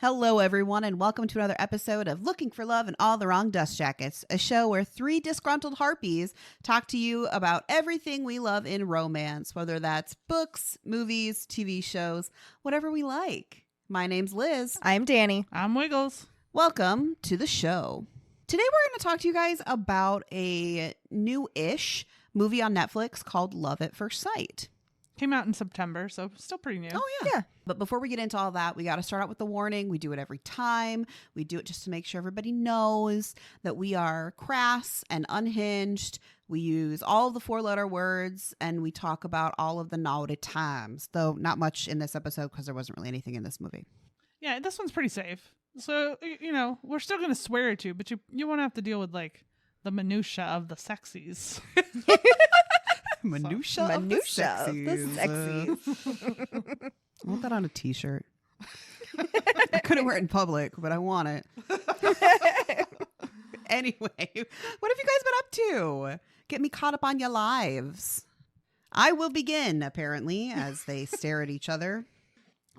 Hello, everyone, and welcome to another episode of Looking for Love in All the Wrong Dust Jackets, a show where three disgruntled harpies talk to you about everything we love in romance, whether that's books, movies, TV shows, whatever we like. My name's Liz. I'm Danny. I'm Wiggles. Welcome to the show. Today we're going to talk to you guys about a new-ish movie on Netflix called Love at First Sight. Came out in September, so still pretty new. Oh, yeah. But before we get into all that, we got to start out with the warning. We do it every time. We do it just to make sure everybody knows that we are crass and unhinged. We use all the four-letter words, and we talk about all of the naughty times, though not much in this episode because there wasn't really anything in this movie. Yeah, this one's pretty safe. So, you know, we're still going to swear at you, but you won't have to deal with, like, the minutia of the sexies. Minutia of the sexies. I want that on a t-shirt. I couldn't wear it in public, but I want it. Anyway, what have you guys been up to? Get me caught up on your lives. I will begin, apparently, as they stare at each other.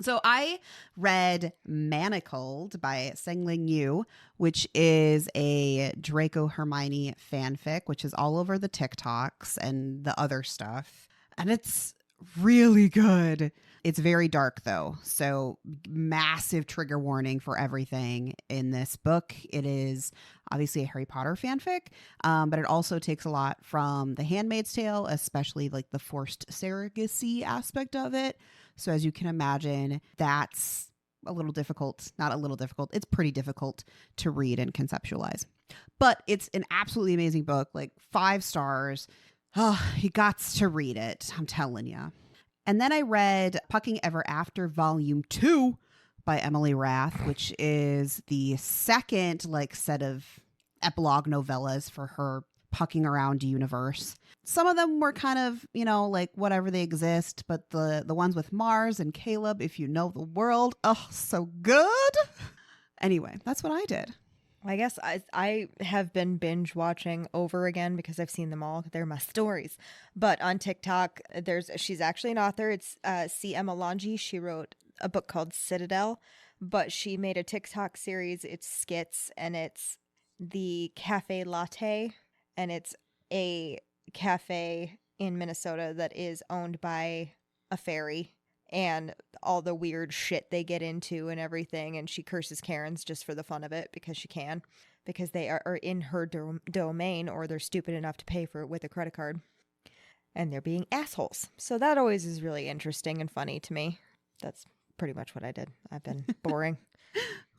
So I read Manacled by Sengling Yu, which is a Draco Hermione fanfic, which is all over the TikToks and the other stuff. And it's really good. It's very dark, though. So massive trigger warning for everything in this book. It is obviously a Harry Potter fanfic, but it also takes a lot from The Handmaid's Tale, especially like the forced surrogacy aspect of it. So as you can imagine, that's a little difficult, not a little difficult. It's pretty difficult to read and conceptualize, but it's an absolutely amazing book, like 5 stars. Oh, you got to read it. I'm telling you. And then I read Pucking Ever After Volume 2 by Emily Rath, which is the second like set of epilogue novellas for her Pucking Around universe. Some of them were kind of, you know, like whatever, they exist, but the ones with Mars and Caleb, If You Know the World, oh, so good. Anyway, that's what I did. I guess I have been binge watching over again because I've seen them all. They're my stories. But on TikTok, she's actually an author. It's C.M. Alonji. She wrote a book called Citadel, but she made a TikTok series. It's skits, and it's the Cafe Latte, and it's a cafe in Minnesota that is owned by a fairy, and all the weird shit they get into and everything. And she curses Karens just for the fun of it because she can, because they are in her domain, or they're stupid enough to pay for it with a credit card, and they're being assholes. So that always is really interesting and funny to me. That's pretty much what I did. I've been boring.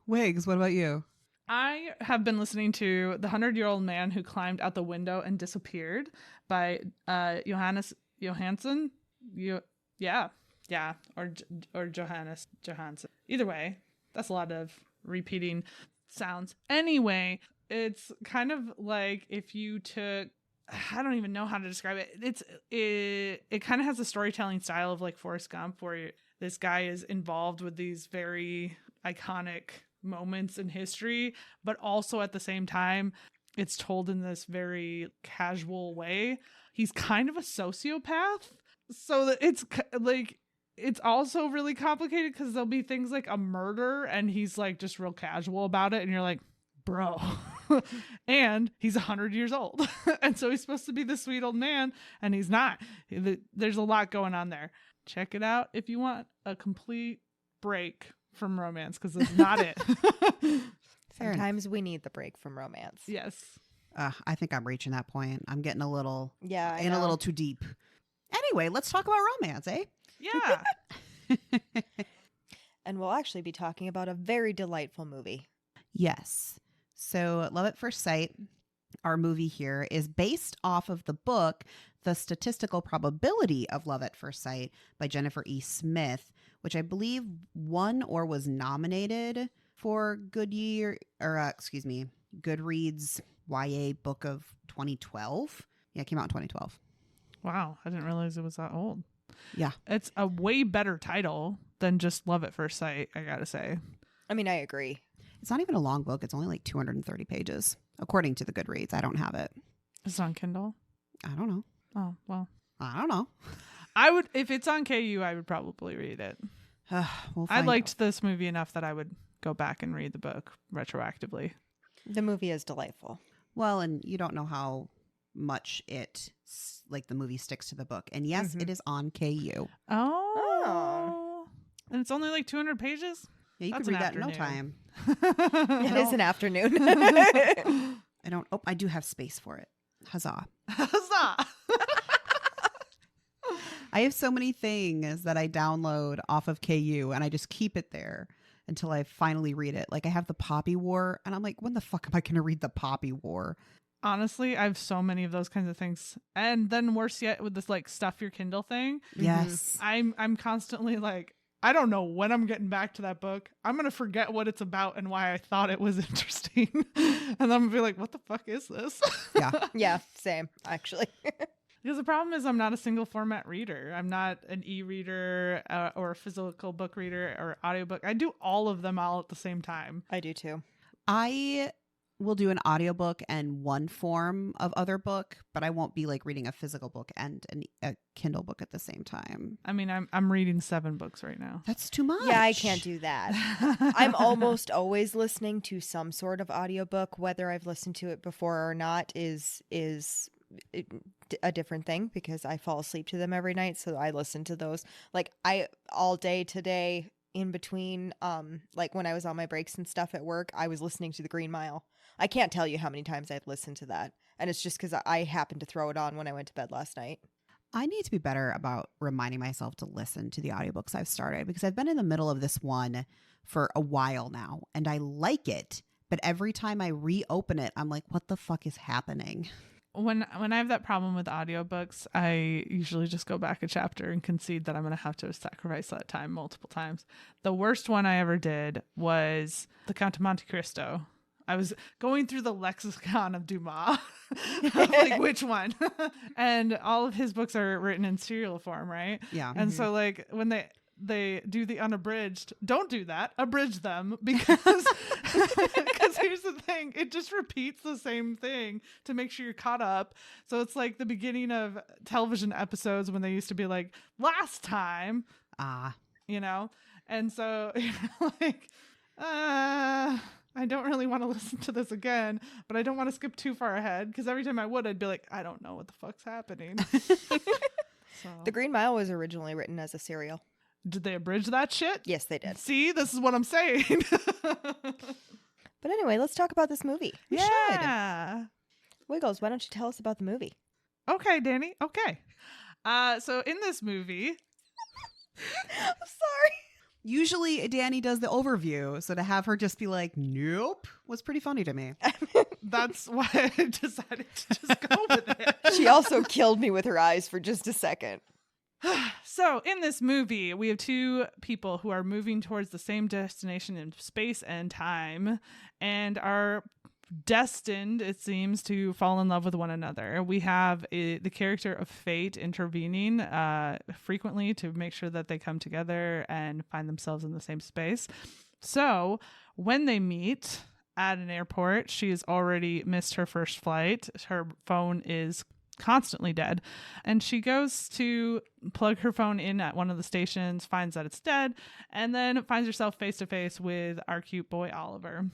Wiggs, what about you? I have been listening to The 100-Year-Old Man Who Climbed Out the Window and Disappeared by Johannes Johansson. Or Johannes Johansson. Either way, that's a lot of repeating sounds. Anyway, it's kind of like if you took, I don't even know how to describe it. It kind of has a storytelling style of like Forrest Gump, where this guy is involved with these very iconic moments in history, but also at the same time it's told in this very casual way. He's kind of a sociopath, so that it's like, it's also really complicated because there'll be things like a murder and he's like just real casual about it, and you're like, bro. And he's 100 years old and so he's supposed to be the sweet old man, and he's not. There's a lot going on there. Check it out if you want a complete break from romance, because it's not it. Sometimes we need the break from romance. Yes. I think I'm reaching that point. I'm getting a little a little too deep. Anyway, let's talk about romance, eh? Yeah. And we'll actually be talking about a very delightful movie. Yes. So Love at First Sight, our movie here, is based off of the book The Statistical Probability of Love at First Sight by Jennifer E. Smith, which I believe won or was nominated for Goodreads YA Book of 2012. Yeah, it came out in 2012. Wow, I didn't realize it was that old. Yeah. It's a way better title than just Love at First Sight, I gotta say. I mean, I agree. It's not even a long book. It's only like 230 pages, according to the Goodreads. I don't have it. It's on Kindle. I don't know. Oh, well. I don't know. I would, if it's on KU, I would probably read it. We'll I find liked out. this movie enough that I would go back and read the book retroactively. The movie is delightful. Well, and you don't know how much like the movie sticks to the book. And yes, it is on KU. Oh. And it's only like 200 pages? Yeah, you That's could an read that in no afternoon. time. It is an afternoon. I do have space for it. Huzzah. Huzzah! I have so many things that I download off of KU and I just keep it there until I finally read it. Like I have the Poppy War and I'm like, when the fuck am I going to read the Poppy War? Honestly, I have so many of those kinds of things. And then worse yet with this like stuff your Kindle thing. Yes. I'm constantly like, I don't know when I'm getting back to that book. I'm going to forget what it's about and why I thought it was interesting. And then I'm going to be like, what the fuck is this? Yeah. Yeah, same, actually. Because the problem is I'm not a single format reader. I'm not an e-reader or a physical book reader or audiobook. I do all of them all at the same time. I do too. I will do an audiobook and one form of other book, but I won't be like reading a physical book and a Kindle book at the same time. I mean, I'm reading 7 books right now. That's too much. Yeah, I can't do that. I'm almost always listening to some sort of audiobook. Whether I've listened to it before or not is a different thing because I fall asleep to them every night. So I listen to those like all day today in between. Like when I was on my breaks and stuff at work, I was listening to The Green Mile. I can't tell you how many times I've listened to that. And it's just because I happened to throw it on when I went to bed last night. I need to be better about reminding myself to listen to the audiobooks I've started because I've been in the middle of this one for a while now and I like it. But every time I reopen it, I'm like, what the fuck is happening? When I have that problem with audiobooks, I usually just go back a chapter and concede that I'm going to have to sacrifice that time multiple times. The worst one I ever did was The Count of Monte Cristo. I was going through the lexicon of Dumas. Like, which one? And all of his books are written in serial form, right? Yeah. And so like when they do the unabridged, don't do that, abridge them because here's the thing, it just repeats the same thing to make sure you're caught up. So it's like the beginning of television episodes when they used to be like last time, you know, and so you're like I don't really want to listen to this again, but I don't want to skip too far ahead because every time I would, I'd be like, I don't know what the fuck's happening. So. The Green Mile was originally written as a serial. Did they abridge that shit? Yes, they did. See, this is what I'm saying. But anyway, let's talk about this movie. Yeah. Wiggles, why don't you tell us about the movie? Okay, Danny. Okay. So in this movie, I'm sorry. Usually Danny does the overview. So to have her just be like, nope, was pretty funny to me. that's why I decided to just go with it. She also killed me with her eyes for just a second. So in this movie, we have 2 people who are moving towards the same destination in space and time and are destined, it seems, to fall in love with one another. We have the character of fate intervening frequently to make sure that they come together and find themselves in the same space. So when they meet at an airport, she has already missed her first flight. Her phone is constantly dead, and she goes to plug her phone in at one of the stations, finds that it's dead, and then finds herself face to face with our cute boy Oliver.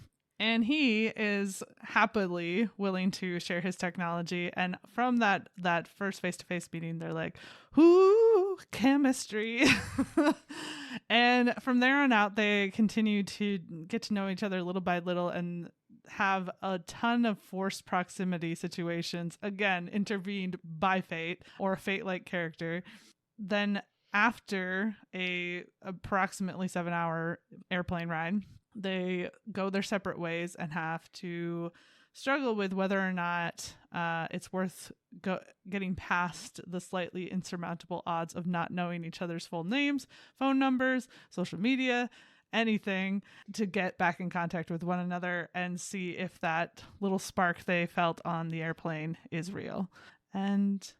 And he is happily willing to share his technology. And from that first face-to-face meeting, they're like, ooh, chemistry. And from there on out, they continue to get to know each other little by little and have a ton of forced proximity situations, again, intervened by fate or a fate-like character. Then after a approximately 7-hour airplane ride, they go their separate ways and have to struggle with whether or not it's worth getting past the slightly insurmountable odds of not knowing each other's full names, phone numbers, social media, anything, to get back in contact with one another and see if that little spark they felt on the airplane is real. And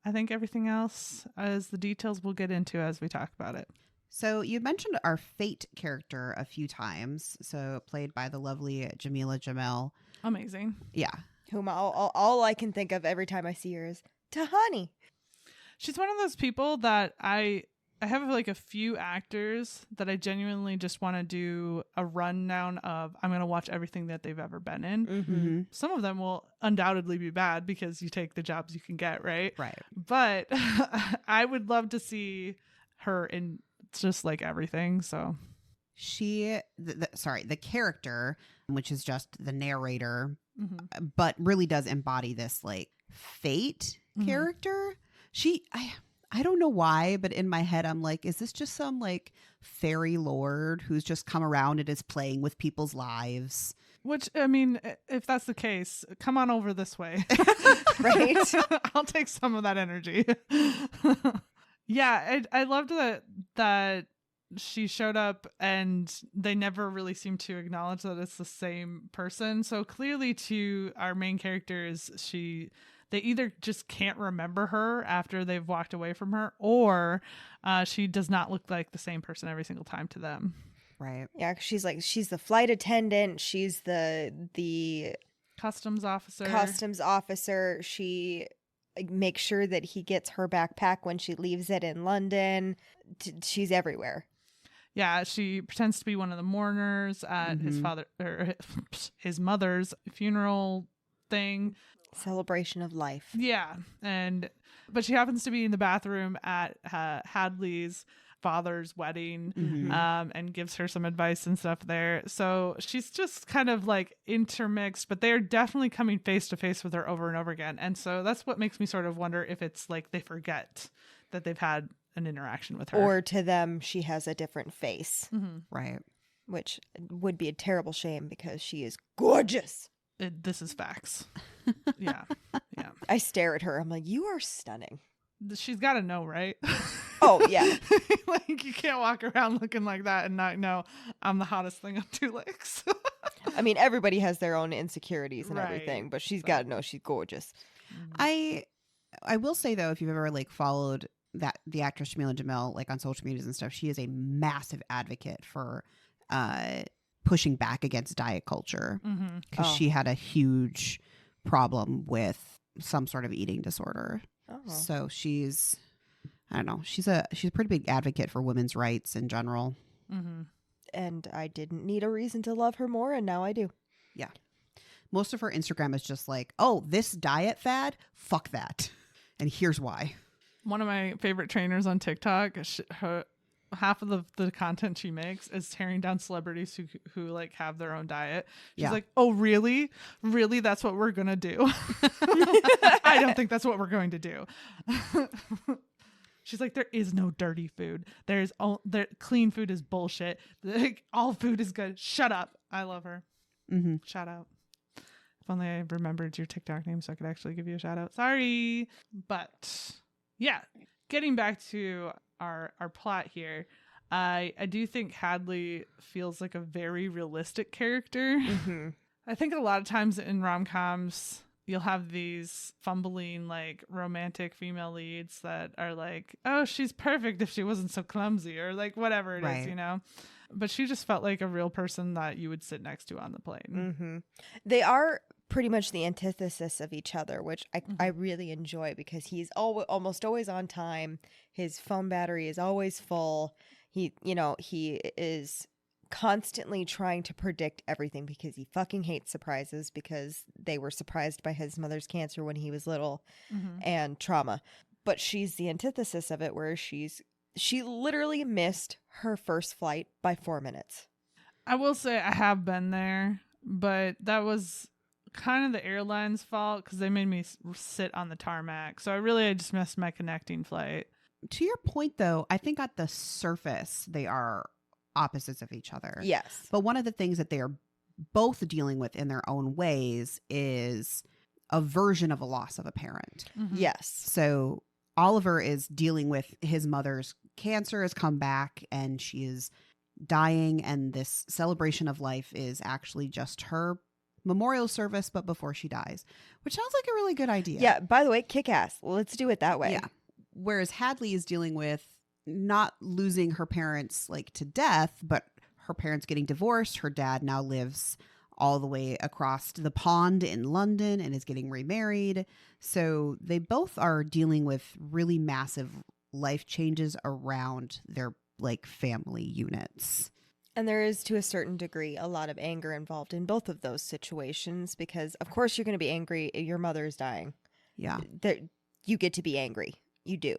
I think everything else is the details we'll get into as we talk about it. So you mentioned our Fate character a few times. So played by the lovely Jamila Jamil. Amazing. Yeah. Whom all I can think of every time I see her is Tahani. She's one of those people that I have like a few actors that I genuinely just want to do a rundown of. I'm going to watch everything that they've ever been in. Mm-hmm. Some of them will undoubtedly be bad because you take the jobs you can get, right? Right. But I would love to see her in just like everything. So the character, which is just the narrator, mm-hmm. but really does embody this like Fate Mm-hmm. character. I don't know why, but in my head, I'm like, is this just some like fairy lord who's just come around and is playing with people's lives? Which, I mean, if that's the case, come on over this way. Right? I'll take some of that energy. Yeah, I loved that she showed up and they never really seem to acknowledge that it's the same person. So clearly to our main characters, they either just can't remember her after they've walked away from her, or she does not look like the same person every single time to them. Right. Yeah, she's the flight attendant. She's the Customs officer. She makes sure that he gets her backpack when she leaves it in London. She's everywhere. Yeah, she pretends to be one of the mourners at his mother's funeral thing. Celebration of life. Yeah, but she happens to be in the bathroom at Hadley's father's wedding, Mm-hmm. and gives her some advice and stuff there. So she's just kind of like intermixed, but they're definitely coming face to face with her over and over again. And so that's what makes me sort of wonder if it's like they forget that they've had an interaction with her, Or to them, she has a different face, mm-hmm. Right. which would be a terrible shame because she is gorgeous. This is facts. Yeah. I stare at her. I'm like, you are stunning. She's got to know, right? Oh, yeah. Like, you can't walk around looking like that and not know I'm the hottest thing on two legs. I mean, everybody has their own insecurities and Right. everything, but she's got to know she's gorgeous. I will say though, if you've ever like followed the actress Jamila Jamil like on social medias and stuff, she is a massive advocate for pushing back against diet culture, because she had a huge problem with some sort of eating disorder. Oh. So she's a pretty big advocate for women's rights in general. Mm-hmm. And I didn't need a reason to love her more, and now I do. Yeah. Most of her Instagram is just like, oh, this diet fad, fuck that. And here's why. One of my favorite trainers on TikTok, half of the content she makes is tearing down celebrities who like have their own diet. She's like, oh, really? Really? That's what we're going to do? I don't think that's what we're going to do. She's like, there is no dirty food. Clean food is bullshit. Like, all food is good. Shut up. I love her. Mm-hmm. Shout out. If only I remembered your TikTok name so I could actually give you a shout out. Sorry. But yeah, getting back to our plot here, I do think Hadley feels like a very realistic character. Mm-hmm. I think a lot of times in rom-coms, you'll have these fumbling, like, romantic female leads that are like, oh, she's perfect if she wasn't so clumsy, or like whatever it Right. is, you know? But she just felt like a real person that you would sit next to on the plane. Mm-hmm. They are pretty much the antithesis of each other, which I really enjoy, because he's almost always on time. His phone battery is always full. He is constantly trying to predict everything because he fucking hates surprises, because they were surprised by his mother's cancer when he was little and trauma. But she's the antithesis of it, where she literally missed her first flight by 4 minutes. I will say I have been there, but that was kind of the airline's fault because they made me sit on the tarmac. So I just missed my connecting flight. To your point, though, I think at the surface, they are opposites of each other. Yes. But one of the things that they are both dealing with in their own ways is a version of a loss of a parent. Mm-hmm. Yes. So Oliver is dealing with his mother's cancer has come back and she is dying, and this celebration of life is actually just her memorial service, but before she dies, which sounds like a really good idea. Yeah. By the way, kick ass. Let's do it that way. Yeah. Whereas Hadley is dealing with not losing her parents like to death, but her parents getting divorced. Her dad now lives all the way across the pond in London and is getting remarried. So they both are dealing with really massive life changes around their like family units. And there is, to a certain degree, a lot of anger involved in both of those situations because, of course, you're going to be angry. Your mother is dying. Yeah. You get to be angry. You do.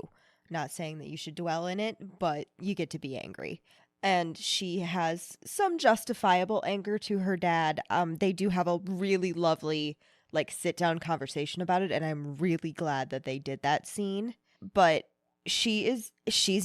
Not saying that you should dwell in it, but you get to be angry. And she has some justifiable anger to her dad. They do have a really lovely, like, sit-down conversation about it, and I'm really glad that they did that scene. But she's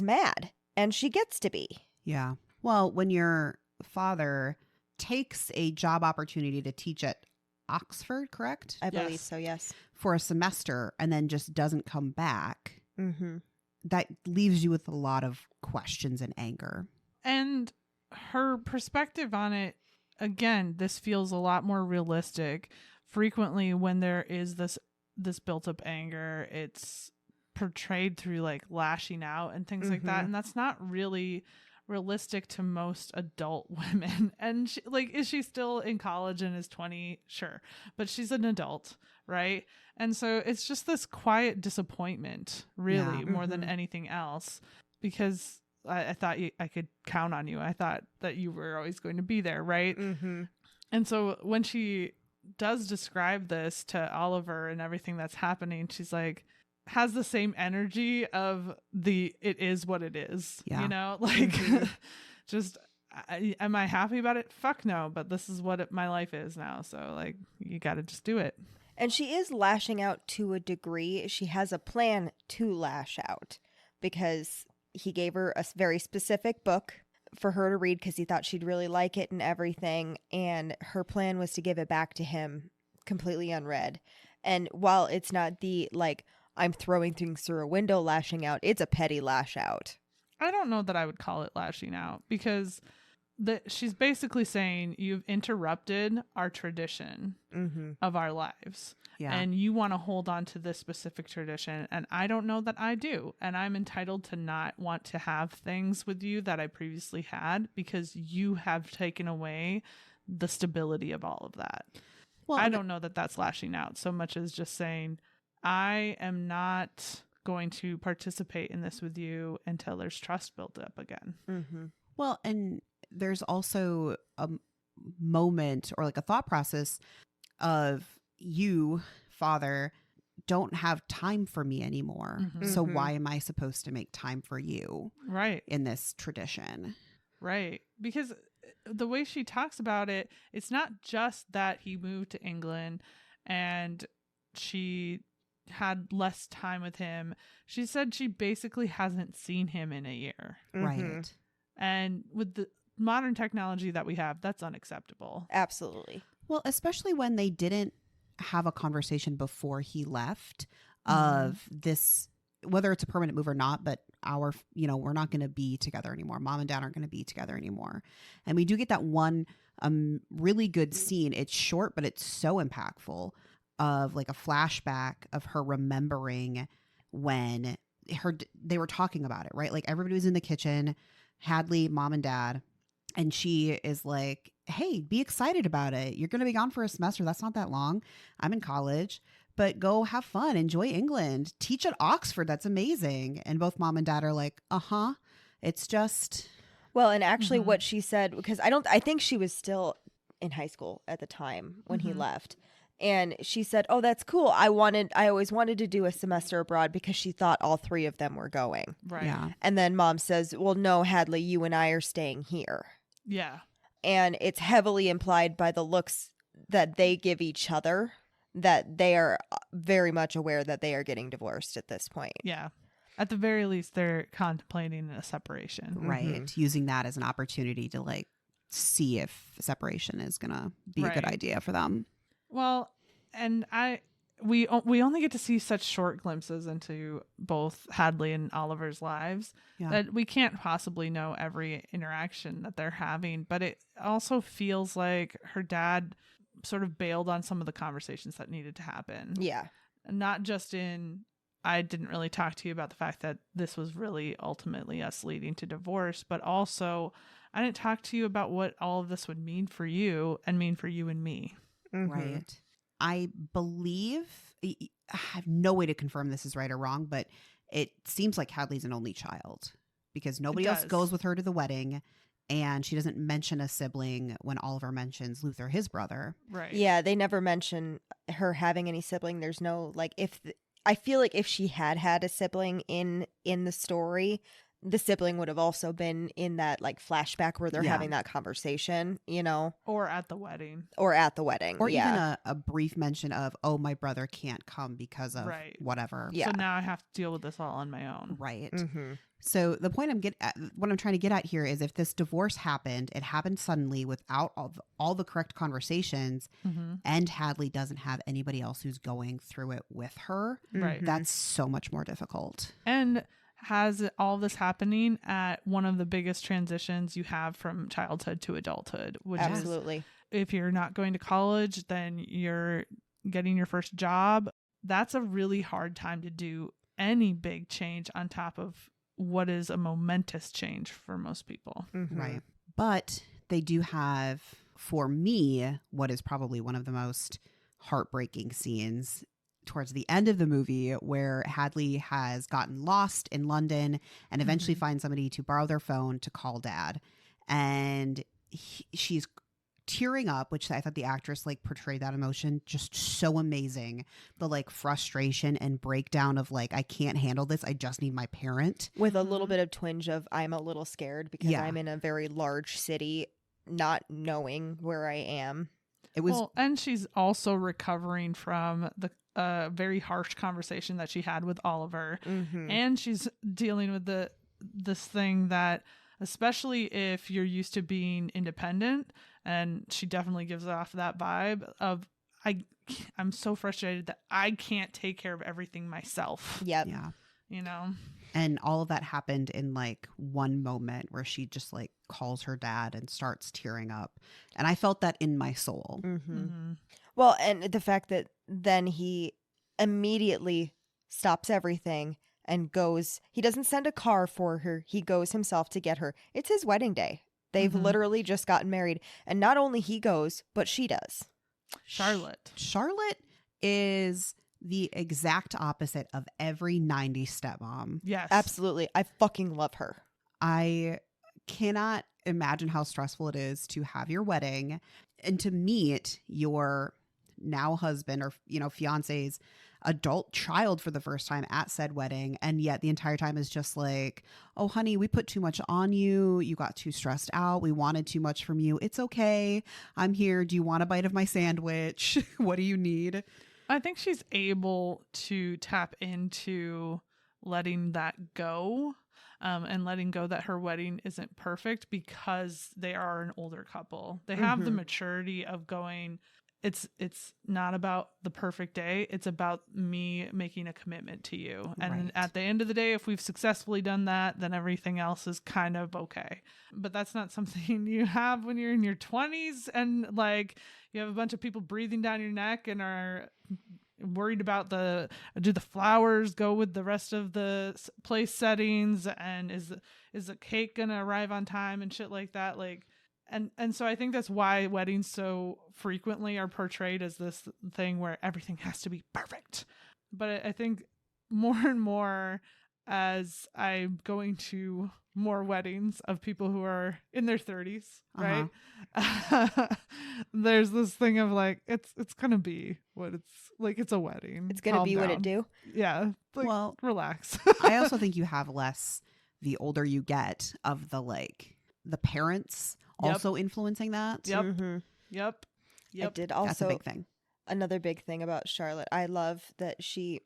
mad, and she gets to be. Yeah. Well, when your father takes a job opportunity to teach at Oxford, correct? I believe Yes. so, yes. For a semester and then just doesn't come back, Mm-hmm. that leaves you with a lot of questions and anger. And her perspective on it, again, this feels a lot more realistic. Frequently when there is this built up anger, it's portrayed through like lashing out and things like that. Mhm. And that's not really realistic to most adult women. And she, like, is she still in college and is 20? Sure. But she's an adult, right? And so it's just this quiet disappointment, really, Yeah. more than Mhm. anything else, because I thought I could count on you. I thought that you were always going to be there, right? Mm-hmm. And so when she does describe this to Oliver and everything that's happening, she's like, has the same energy of it is what it is. Yeah. You know, like, Mhm. just, am I happy about it? Fuck no. But this is what my life is now. So, like, you got to just do it. And she is lashing out to a degree. She has a plan to lash out because he gave her a very specific book for her to read because he thought she'd really like it and everything. And her plan was to give it back to him completely unread. And while it's not the, like, I'm throwing things through a window lashing out, it's a petty lash out. I don't know that I would call it lashing out because she's basically saying you've interrupted our tradition Mm-hmm. of our lives. Yeah. And you want to hold on to this specific tradition. And I don't know that I do. And I'm entitled to not want to have things with you that I previously had because you have taken away the stability of all of that. Well, I don't know that that's lashing out so much as just saying, I am not going to participate in this with you until there's trust built up again. Mm-hmm. Well, and there's also a moment or like a thought process of you, father, don't have time for me anymore. Mhm. So Mhm. why am I supposed to make time for you Right. in this tradition? Right. Because the way she talks about it, it's not just that he moved to England and she had less time with him. She said she basically hasn't seen him in a year. Mm-hmm. Right. And with the modern technology that we have, that's unacceptable. Absolutely. Well, especially when they didn't have a conversation before he left Mhm. of this, whether it's a permanent move or not, but we're not going to be together anymore. Mom and dad aren't going to be together anymore. And we do get that one really good scene. It's short, but it's so impactful of like a flashback of her remembering when they were talking about it, right? Like everybody was in the kitchen, Hadley, mom and dad, and she is like, hey, be excited about it. You're going to be gone for a semester. That's not that long. I'm in college, but go have fun. Enjoy England. Teach at Oxford. That's amazing. And both mom and dad are like, uh-huh. It's just... Well, and actually Mhm. what she said, because I think she was still in high school at the time when he Mhm. left. And she said, oh, that's cool. I always wanted to do a semester abroad because she thought all three of them were going. Right. Yeah. And then mom says, well, no, Hadley, you and I are staying here. Yeah. And it's heavily implied by the looks that they give each other that they are very much aware that they are getting divorced at this point. Yeah. At the very least, they're contemplating a separation. Right. Using that as an opportunity to like see if separation is going to be a good Right. idea for them. Well, and we only get to see such short glimpses into both Hadley and Oliver's lives Yeah. that we can't possibly know every interaction that they're having. But it also feels like her dad sort of bailed on some of the conversations that needed to happen. Yeah. Not just in, I didn't really talk to you about the fact that this was really ultimately us leading to divorce, but also I didn't talk to you about what all of this would mean for you and mean for you and me. Mm-hmm. Right. I believe, I have no way to confirm this is right or wrong, but it seems like Hadley's an only child because nobody else does. goes with her to the wedding. And she doesn't mention a sibling when Oliver mentions Luther, his brother. Right. Yeah, they never mention her having any sibling. There's no, like, I feel like if she had a sibling in the story, the sibling would have also been in that, like, flashback where they're Yeah. having that conversation, you know? Or at the wedding. Or at the wedding. Or yeah. even a brief mention of, oh, my brother can't come because of Right. whatever. Yeah. So now I have to deal with this all on my own. Right. Mm-hmm. So the point what I'm trying to get at here is if this divorce happened, it happened suddenly without all the correct conversations, Mm-hmm. and Hadley doesn't have anybody else who's going through it with her. Right. Mhm. That's so much more difficult. And has all this happening at one of the biggest transitions you have from childhood to adulthood, which is Absolutely. if you're not going to college, then you're getting your first job. That's a really hard time to do any big change on top of what is a momentous change for most people. Mhm. Right. But they do have, for me, what is probably one of the most heartbreaking scenes towards the end of the movie where Hadley has gotten lost in London and eventually finds somebody to borrow their phone to call dad. And she's tearing up, which I thought the actress like portrayed that emotion just so amazing. The like frustration and breakdown of like, I can't handle this. I just need my parent. With a little bit of twinge of I'm a little scared because Yeah. I'm in a very large city, not knowing where I am. It was Well, and she's also recovering from the very harsh conversation that she had with Oliver. Mm-hmm. And she's dealing with this thing that, especially if you're used to being independent, and she definitely gives off that vibe of I'm so frustrated that I can't take care of everything myself. Yep. yeah. You know? And all of that happened in like one moment where she just like calls her dad and starts tearing up. And I felt that in my soul. Mm-hmm. Mm-hmm. Well, and the fact that then he immediately stops everything and goes, he doesn't send a car for her. He goes himself to get her. It's his wedding day. They've Mhm. literally just gotten married. And not only he goes, but she does. Charlotte. Charlotte is the exact opposite of every 90s stepmom. Yes. Absolutely. I fucking love her. I cannot imagine how stressful it is to have your wedding and to meet your now husband or, you know, fiance's adult child for the first time at said wedding. And yet the entire time is just like, oh, honey, we put too much on you. You got too stressed out. We wanted too much from you. It's okay. I'm here. Do you want a bite of my sandwich? What do you need? I think she's able to tap into letting that go, and letting go that her wedding isn't perfect because they are an older couple. They have the Mhm. maturity of going, it's not about the perfect day. It's about me making a commitment to you. And Right. at the end of the day, if we've successfully done that, then everything else is kind of okay. But that's not something you have when you're in your 20s and like you have a bunch of people breathing down your neck and are worried about do the flowers go with the rest of the place settings, and is the cake gonna arrive on time and shit like that. Like, and so I think that's why weddings so frequently are portrayed as this thing where everything has to be perfect. But I think more and more as I'm going to more weddings of people who are in their 30s, right? There's this thing of like, it's gonna be what it's like. It's a wedding. It's going to Calm be what down. it do. Yeah. Like, Well, relax. I also think you have less the older you get of the like the parents Yep. also influencing that. Yep. Mhm. Yep. I Yep. did That's a also, big thing. another big thing about Charlotte, I love that she,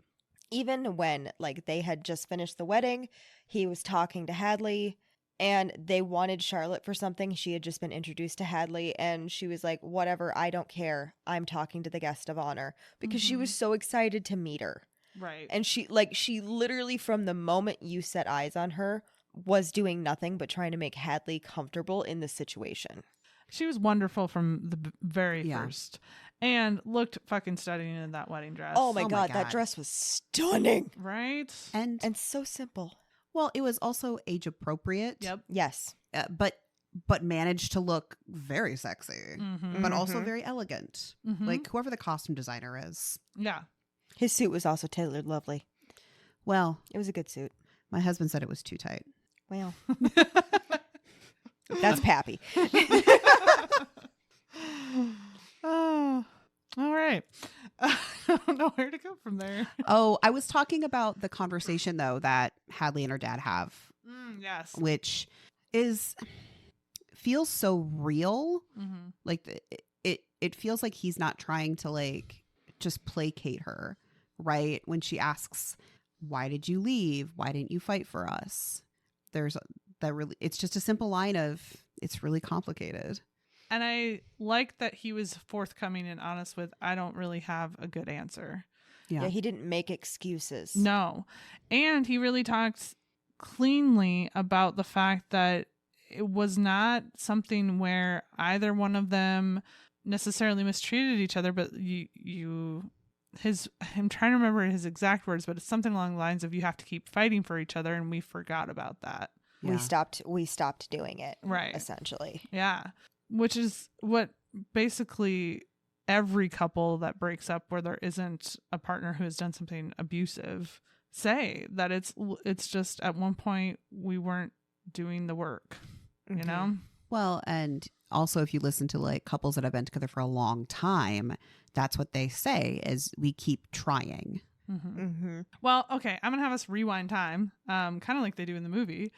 even when like they had just finished the wedding, he was talking to Hadley and they wanted Charlotte for something. She had just been introduced to Hadley and she was like, whatever, I don't care. I'm talking to the guest of honor, because she was so excited to meet her. Right. And she literally from the moment you set eyes on her was doing nothing but trying to make Hadley comfortable in the situation. She was wonderful from the very Yeah. first. and looked fucking stunning in that wedding dress. Oh my Oh my god, that God. dress was stunning Right? And so simple. well, it was also age appropriate. Yep. Yes. But managed to look very sexy, Mm-hmm. but also Mhm. very elegant. Mm-hmm. Like whoever the costume designer is. Yeah. His suit was also tailored lovely. Well, It was a good suit. my husband said it was too tight. Well, that's Pappy. Oh, all right. I don't know where to go from there. Oh, I was talking about the conversation though that Hadley and her dad have, Yes. which feels so real. Mm-hmm. Like it feels like he's not trying to like just placate her, right? When she asks, "Why did you leave? Why didn't you fight for us?" There's that really. It's just a simple line of, "It's really complicated." And I like that he was forthcoming and honest with, I don't really have a good answer. Yeah, he didn't make excuses. No. And he really talks cleanly about the fact that it was not something where either one of them necessarily mistreated each other, but I'm trying to remember his exact words, but it's something along the lines of, you have to keep fighting for each other, and we forgot about that. Yeah. We stopped doing it. Right. Essentially. Yeah. Which is what basically every couple that breaks up where there isn't a partner who has done something abusive say, that it's just at one point we weren't doing the work, you Mhm. know? Well, and also if you listen to like couples that have been together for a long time, that's what they say is, we keep trying. Mm-hmm. Mm-hmm. Well, okay, I'm gonna have us rewind time, kind of like they do in the movie,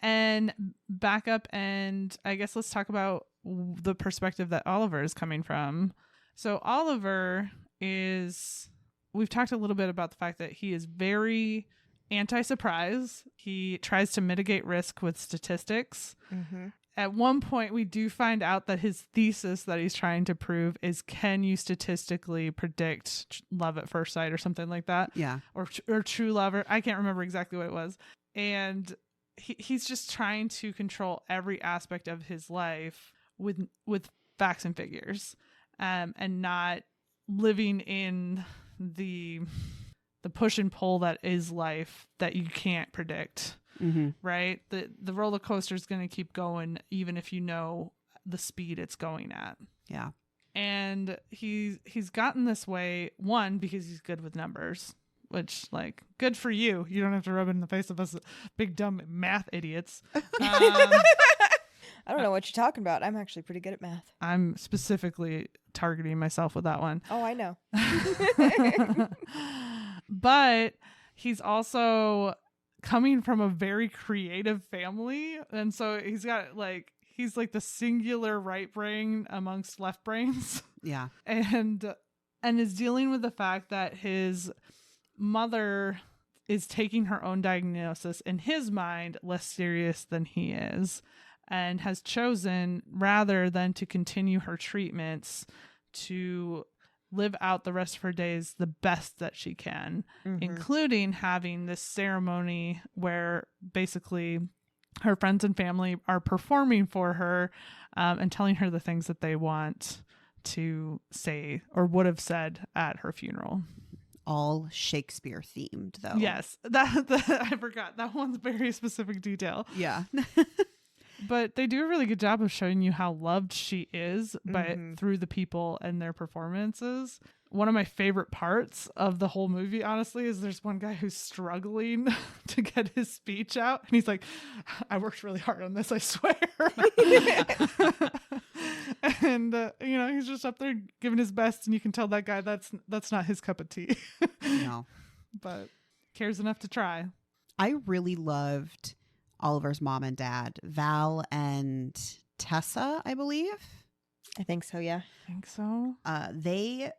and back up, and I guess let's talk about the perspective that Oliver is coming from. So Oliver we've talked a little bit about the fact that he is very anti-surprise. He tries to mitigate risk with statistics. Mm-hmm. At one point, we do find out that his thesis that he's trying to prove is, can you statistically predict love at first sight or something like that? Yeah. Or true love. I can't remember exactly what it was. And he's just trying to control every aspect of his life with facts and figures, and not living in the push and pull that is life that you can't predict. Mm-hmm. Right? The roller coaster is going to keep going even if you know the speed it's going at. Yeah. And he's gotten this way, one, because he's good with numbers, which, like, good for you. You don't have to rub it in the face of us big dumb math idiots. I don't know what you're talking about. I'm actually pretty good at math. I'm specifically targeting myself with that one. Oh, I know. But he's also coming from a very creative family, and so he's like the singular right brain amongst left brains. Yeah. and is dealing with the fact that his mother is taking her own diagnosis, in his mind, less serious than he is, and has chosen, rather than to continue her treatments, to live out the rest of her days the best that she can, Mhm. including having this ceremony where basically her friends and family are performing for her, and telling her the things that they want to say or would have said at her funeral. All Shakespeare themed though. Yes, I forgot. That one's very specific detail. Yeah. But they do a really good job of showing you how loved she is, but Mhm. through the people and their performances. One of my favorite parts of the whole movie, honestly, is there's one guy who's struggling to get his speech out. And he's like, I worked really hard on this, I swear. And, he's just up there giving his best. And you can tell that guy that's not his cup of tea. No. But cares enough to try. I really loved Oliver's mom and dad, Val and Tessa, I believe. I think so, yeah. I think so. They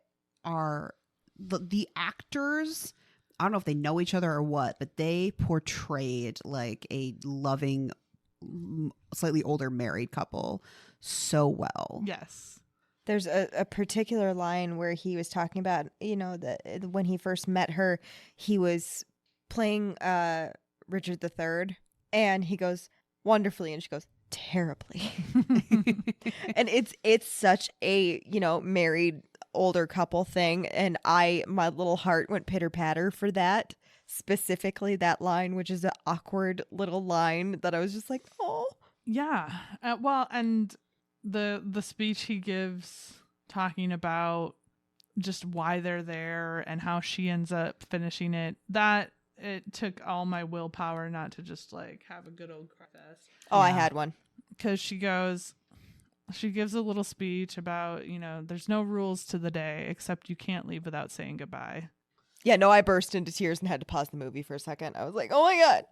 are the actors. I don't know if they know each other or what, but they portrayed like a loving, slightly older married couple so well. Yes. There's a particular line where he was talking about, that when he first met her, he was playing Richard III, and he goes, wonderfully, and she goes, terribly. And it's such a, married older couple thing, and my little heart went pitter patter for that, specifically that line, which is an awkward little line that I was just like, oh Yeah. Well, and the speech he gives talking about just why they're there and how she ends up finishing it, that it took all my willpower not to just like have a good old cry fest. I Yeah. had one. Because she gives a little speech about, there's no rules to the day except you can't leave without saying goodbye. Yeah, no, I burst into tears and had to pause the movie for a second. I was like, oh my God.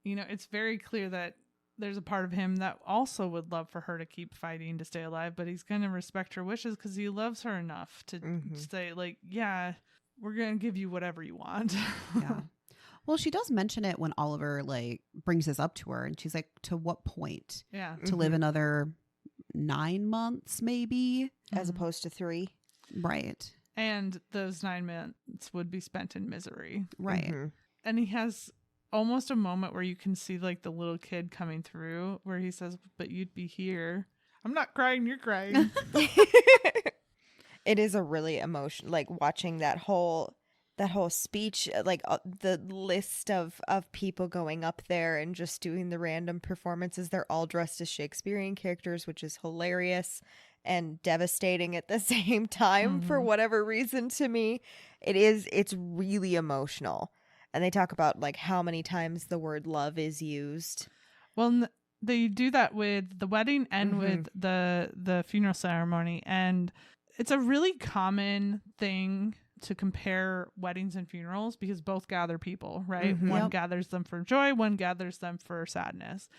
It's very clear that there's a part of him that also would love for her to keep fighting to stay alive, but he's going to respect her wishes because he loves her enough to say, like, yeah, we're going to give you whatever you want. Yeah. Well, she does mention it when Oliver like brings this up to her, and she's like, to what point? Yeah. To live another 9 months, maybe? As opposed to 3. Right. And those 9 months would be spent in misery. Right. And he has almost a moment where you can see like the little kid coming through where he says, but you'd be here. I'm not crying, you're crying. It is a really emotional, like watching that whole speech, like the list of people going up there and just doing the random performances. They're all dressed as Shakespearean characters, which is hilarious and devastating at the same time for whatever reason to me. It's really emotional. And they talk about like how many times the word love is used. Well, they do that with the wedding and with the funeral ceremony. And it's a really common thing to compare weddings and funerals because both gather people, right? One gathers them for joy, one gathers them for sadness.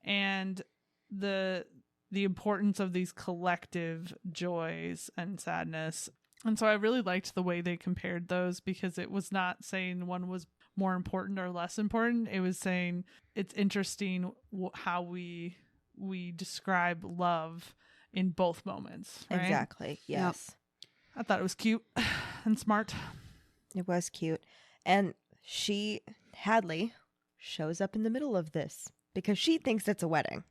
And the importance of these collective joys and sadness. And so I really liked the way they compared those because it was not saying one was more important or less important. It was saying it's interesting how we describe love in both moments. Right? Exactly. Yes. I thought it was cute and smart. It was cute. And Hadley, shows up in the middle of this because she thinks it's a wedding.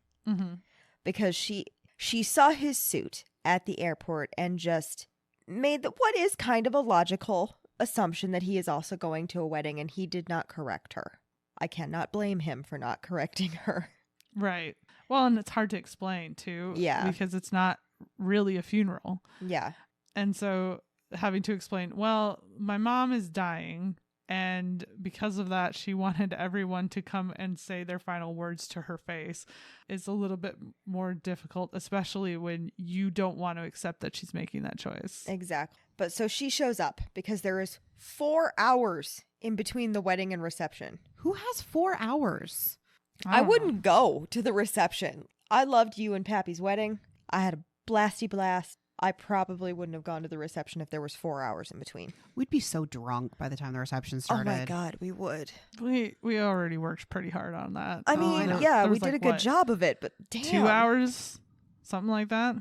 Because she saw his suit at the airport and just made what is kind of a logical assumption that he is also going to a wedding, and he did not correct her. I cannot blame him for not correcting her. Right. Well, and it's hard to explain too. Yeah. Because it's not really a funeral. Yeah. And so having to explain, well, my mom is dying. And because of that, she wanted everyone to come and say their final words to her face is a little bit more difficult, especially when you don't want to accept that she's making that choice. Exactly. But so she shows up because there is 4 hours in between the wedding and reception. Who has 4 hours? I wouldn't go to the reception. I loved you and Pappy's wedding. I had a blasty blast. I probably wouldn't have gone to the reception if there was 4 hours in between. We'd be so drunk by the time the reception started. Oh my God, we would. We already worked pretty hard on that. I mean, know. we did a good job of it, but damn. 2 hours? Something like that?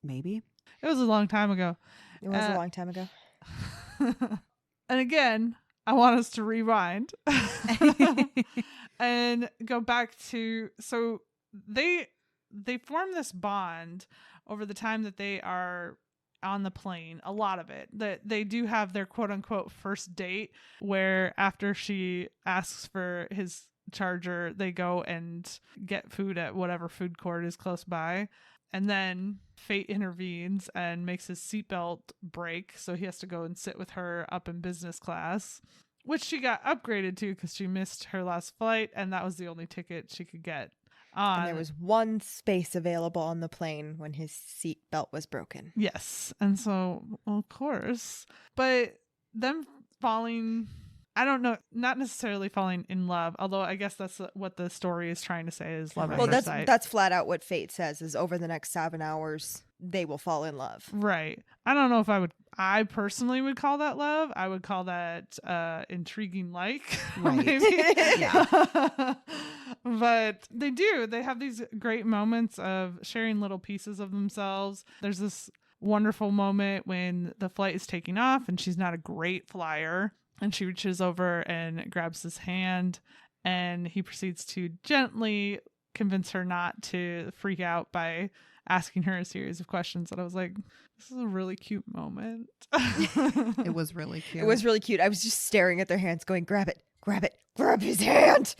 Maybe. It was a long time ago. It was a long time ago. And again, I want us to rewind and go back to, so they form this bond over the time that they are on the plane, a lot of it. That they do have their quote unquote first date where after she asks for his charger, they go and get food at whatever food court is close by. And then fate intervenes and makes his seatbelt break. So he has to go and sit with her up in business class, which she got upgraded to because she missed her last flight. And that was the only ticket she could get on. And there was one space available on the plane when his seatbelt was broken. Yes. And so, well, of course. But them falling, I don't know, not necessarily falling in love, although I guess that's what the story is trying to say is love at Well, first sight. that's flat out what fate says is over the next 7 hours, they will fall in love. Right. I don't know if I personally would call that love. I would call that intriguing like. Right. Maybe. Yeah. But they have these great moments of sharing little pieces of themselves. There's this wonderful moment when the flight is taking off and she's not a great flyer. And she reaches over and grabs his hand, and he proceeds to gently convince her not to freak out by asking her a series of questions. And I was like, this is a really cute moment. It was really cute. It was really cute. I was just staring at their hands going, grab it, grab his hand.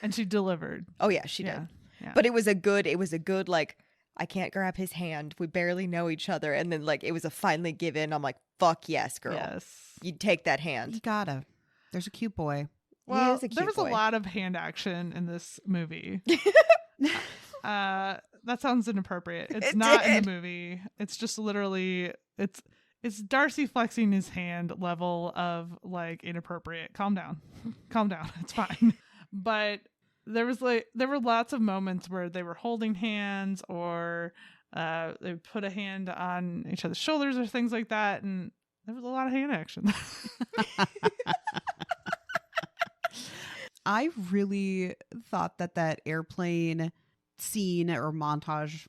And she delivered. Oh yeah, she did. Yeah. But it was a good like, I can't grab his hand. We barely know each other. And then like, it was a finally give in. I'm like, fuck yes, girl. Yes. You'd take that You hand. gotta. There's a cute boy. Well, is a there cute was boy. a lot of hand action in this movie. That sounds inappropriate. It's It not in did. the movie. It's just literally it's Darcy flexing his hand level of like inappropriate. Calm down. Calm down. It's fine. But there were lots of moments where they were holding hands or they put a hand on each other's shoulders or things like that, and there was a lot of hand action. I really thought that airplane scene or montage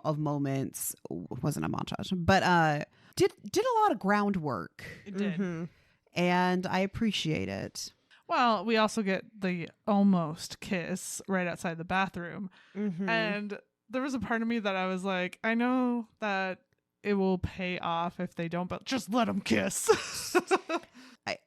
of moments wasn't a montage, but did a lot of groundwork, It did. Mhm. and I appreciate it. Well, we also get the almost kiss right outside the bathroom. Mhm. And there was a part of me that I was like, I know that it will pay off if they don't, but just let them kiss.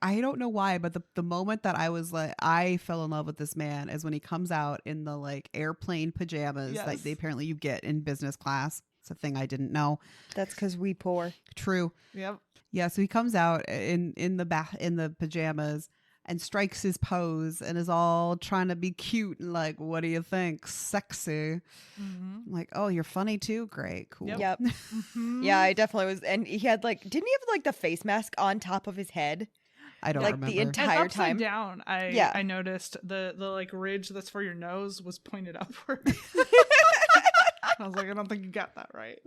I don't know why, but the moment that I was like, I fell in love with this man is when he comes out in the like airplane pajamas Yes. that they apparently you get in business class. It's a thing I didn't know. That's because we poor. True. Yep. Yeah, so he comes out in the pajamas and strikes his pose and is all trying to be cute and like, what do you think? Sexy. Mm-hmm. I'm like, oh, you're funny too? Great, cool. Yep. Yeah, I definitely was. And he had like, didn't he have like the face mask on top of his head? I don't Like, the remember. entire And upside time. down, Yeah. I noticed the like ridge that's for your nose was pointed upward. I was like, I don't think you got that right.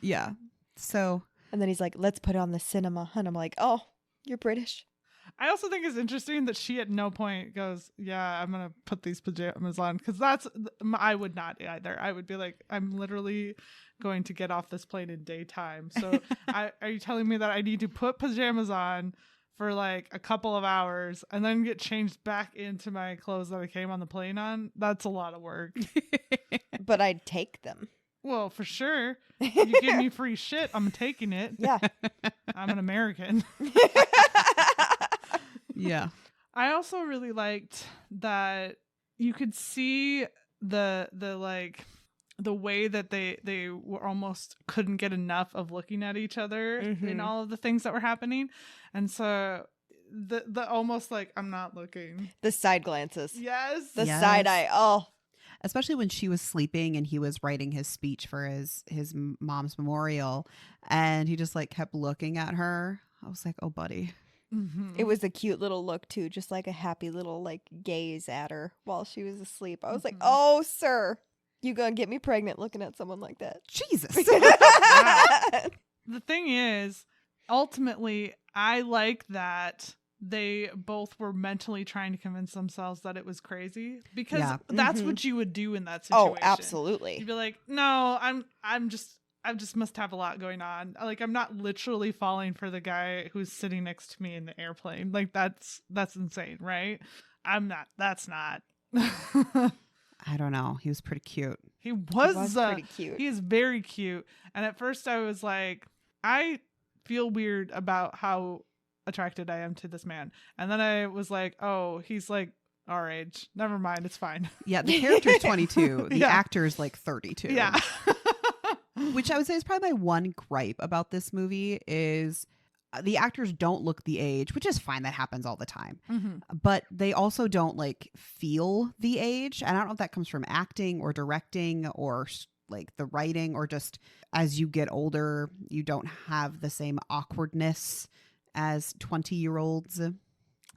Yeah. So And then he's like, let's put on the cinema. And I'm like, oh, you're British. I also think it's interesting that she at no point goes, yeah, I'm going to put these pajamas on. Because I would not either. I would be like, I'm literally going to get off this plane in daytime. So are you telling me that I need to put pajamas on for like a couple of hours and then get changed back into my clothes that I came on the plane on? That's a lot of work. But I'd take them. Well, for sure. You give me free shit, I'm taking it. Yeah. I'm an American. yeah. I also really liked that you could see the way that they were almost couldn't get enough of looking at each other in all of the things that were happening. And so the almost like, I'm not looking. The side glances. Yes. The Yes. side eye. Oh, Especially when she was sleeping and he was writing his speech for his mom's memorial and he just like kept looking at her. I was like, oh, buddy. Mhm. it was a cute little look too. Just like a happy little like gaze at her while she was asleep. I was like, Mhm. oh, sir, you gonna get me pregnant looking at someone like that. Jesus. The thing is, ultimately, I like that they both were mentally trying to convince themselves that it was crazy, because Yeah. that's Mhm. what you would do in that situation. Oh, absolutely. You'd be like, no, I just must have a lot going on. Like, I'm not literally falling for the guy who's sitting next to me in the airplane. Like, that's insane, right? I'm not. That's not. I don't know. He was pretty cute. He It was, was pretty cute. he is very cute. And at first I was like, I feel weird about how attracted I am to this man. And then I was like, oh, he's like our age. Never mind. It's fine. Yeah, the character's 22. The Yeah. actor's like 32. Yeah. Which I would say is probably my one gripe about this movie is the actors don't look the age, which is fine. That happens all the time. Mhm. But they also don't like feel the age. And I don't know if that comes from acting or directing or like the writing, or just as you get older, you don't have the same awkwardness as 20-year-olds.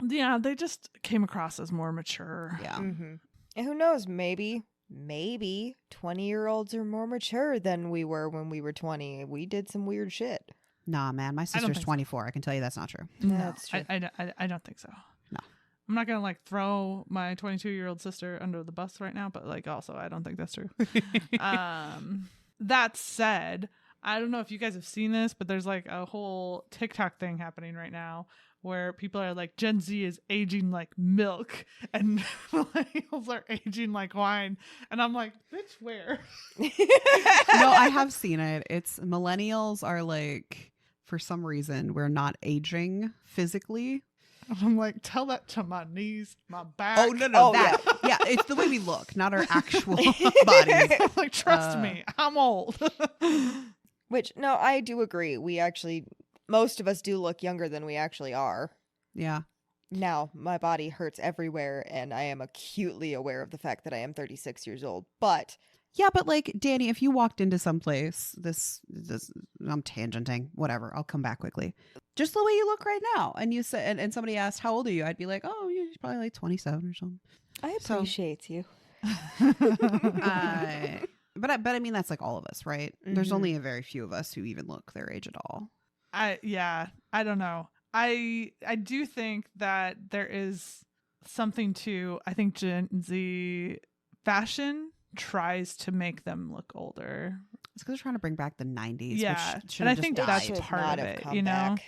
Yeah. They just came across as more mature. Yeah. Mm-hmm. And who knows? Maybe 20-year-olds are more mature than we were when we were 20. We did some weird shit. Nah, man, my sister's think so. 24. I can tell you that's not true. No, That's true. I don't think so. No. I'm not gonna like throw my 22-year-old sister under the bus right now, but like also I don't think that's true. That said, I don't know if you guys have seen this, but there's like a whole TikTok thing happening right now where people are like, Gen Z is aging like milk and millennials are aging like wine. And I'm like, bitch, where? No, I have seen it. It's millennials are like, for some reason, we're not aging physically. I'm like, tell that to my knees, my back. Oh, no, Oh, that. Yeah, it's the way we look, not our actual bodies. I'm like, trust me, I'm old. Which, no, I do agree. Most of us do look younger than we actually are. Yeah. Now, my body hurts everywhere, and I am acutely aware of the fact that I am 36 years old. But Yeah, but like, Danny, if you walked into some place, this I'm tangenting, whatever, I'll come back quickly. Just the way you look right now. And you said, and somebody asked, how old are you? I'd be like, oh, you're probably like 27 or something. I appreciate you. But I mean, that's like all of us, right? There's Mhm. only a very few of us who even look their age at all. I don't know. I do think that there is something to, I think Gen Z fashion tries to make them look older. It's because they're trying to bring back the 90s. Yeah, Which should and I have think just that's died. Should part not of have it, come you know? back.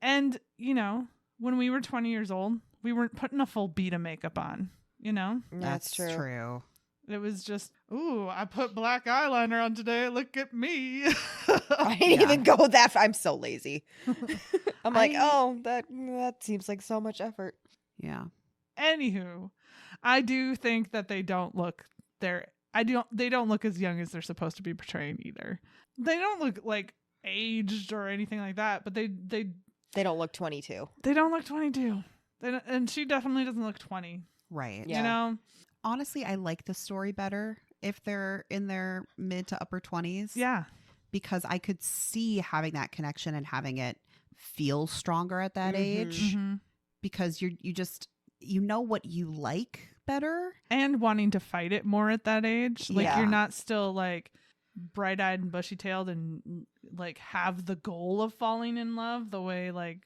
And you know, when we were 20 years old, we weren't putting a full beat of makeup on, you know? That's true. It was just, ooh, I put black eyeliner on today. Look at me. I didn't Yeah. even go that far. I'm so lazy. I'm like, I- oh, that seems like so much effort. Yeah. Anywho, I do think that they don't look they don't look as young as they're supposed to be portraying either. They don't look like aged or anything like that, but they don't look 22. they don't look 22. And she definitely doesn't look 20. Right. Yeah. You know? Honestly, I like the story better if they're in their mid to upper 20s. Yeah. Because I could see having that connection and having it feel stronger at that Mhm. age. Mm-hmm. Because you know what you like better. And wanting to fight it more at that age. Like Yeah. you're not still like bright-eyed and bushy-tailed and like have the goal of falling in love the way like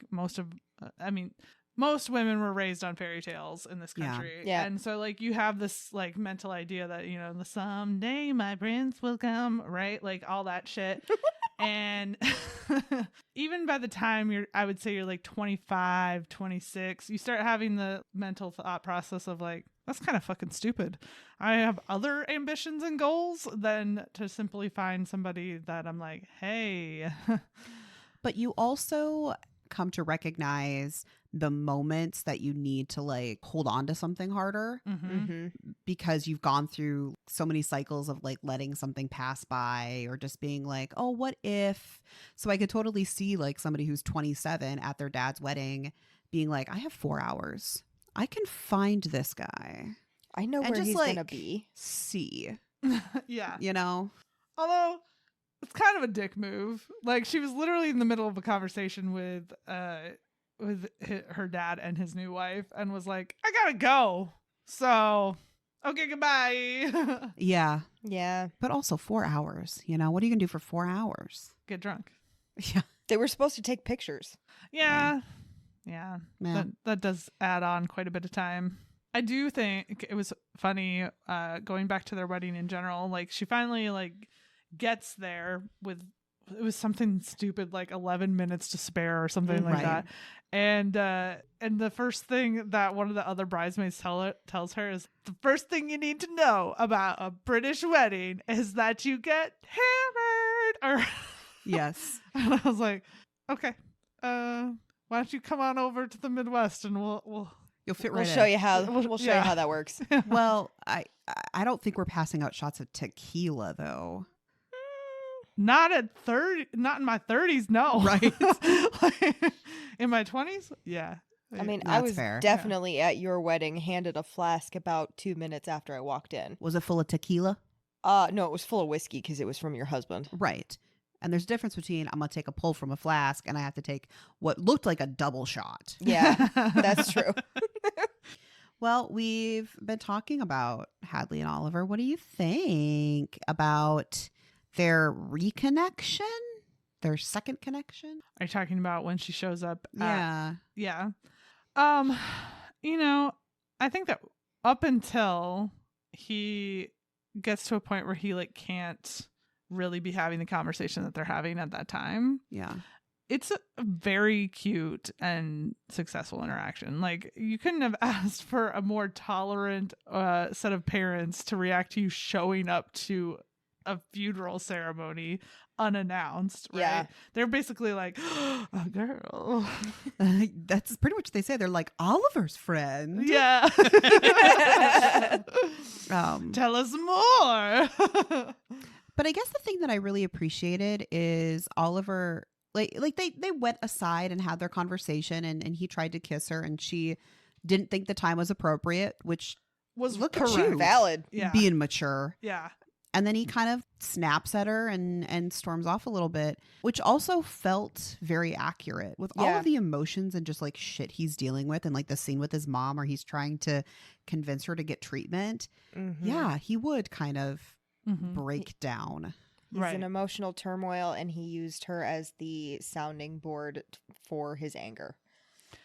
most women were raised on fairy tales in this Yeah. country. Yeah. And so like you have this like mental idea that, you know, the someday my prince will come, right? Like all that shit. And even by the time I would say you're like 25, 26, you start having the mental thought process of like, that's kind of fucking stupid. I have other ambitions and goals than to simply find somebody that I'm like, hey. But you also come to recognize the moments that you need to like hold on to something harder Mm-hmm. because you've gone through so many cycles of like letting something pass by or just being like, oh, what if? So I could totally see like somebody who's 27 at their dad's wedding being like, I have 4 hours. I can find this guy. I know And where just, he's like, going to be. See, Yeah. you know? Although it's kind of a dick move. Like she was literally in the middle of a conversation with her dad and his new wife and was like, I gotta go. So, okay, goodbye. Yeah. Yeah. But also 4 hours, you know? What are you going to do for 4 hours? Get drunk. Yeah. They were supposed to take pictures. Yeah. Yeah. Yeah. That does add on quite a bit of time. I do think it was funny going back to their wedding in general. Like she finally like gets there with, it was something stupid like 11 minutes to spare or something like Right. that. And the first thing that one of the other bridesmaids tells her is, the first thing you need to know about a British wedding is that you get hammered. Or Yes. and I was like, okay, why don't you come on over to the Midwest and we'll You'll fit We'll right show in. you how. We'll- We'll show yeah. you how that works. Well, I don't think we're passing out shots of tequila though. not at 30, not in my 30s, no. Right. Like, in my 20s, yeah. I mean, I That's was fair. definitely at your wedding handed a flask about 2 minutes after I walked in. Was it full of tequila? No, it was full of whiskey because it was from your husband. Right. And there's a difference between I'm going to take a pull from a flask and I have to take what looked like a double shot. Yeah, that's true. Well, we've been talking about Hadley and Oliver. What do you think about their reconnection? Their second connection? Are you talking about when she shows up? Yeah. Yeah. You know, I think that up until he gets to a point where he like can't really be having the conversation that they're having at that time, Yeah. it's a very cute and successful interaction. Like, you couldn't have asked for a more tolerant set of parents to react to you showing up to a funeral ceremony unannounced, right? Yeah. They're basically like, a girl. That's pretty much what they say. They're like Oliver's friend. Yeah. Tell us more. But I guess the thing that I really appreciated is Oliver, like they went aside and had their conversation, and he tried to kiss her, and she didn't think the time was appropriate, which Was look at correct. you Valid. Yeah. being mature. Yeah. And then he kind of snaps at her and storms off a little bit, which also felt very accurate with all Yeah. of the emotions and just like shit he's dealing with, and like the scene with his mom where he's trying to convince her to get treatment. Mhm. Yeah, he would kind of Mhm. break down. He's Right. in emotional turmoil, and he used her as the sounding board for his anger.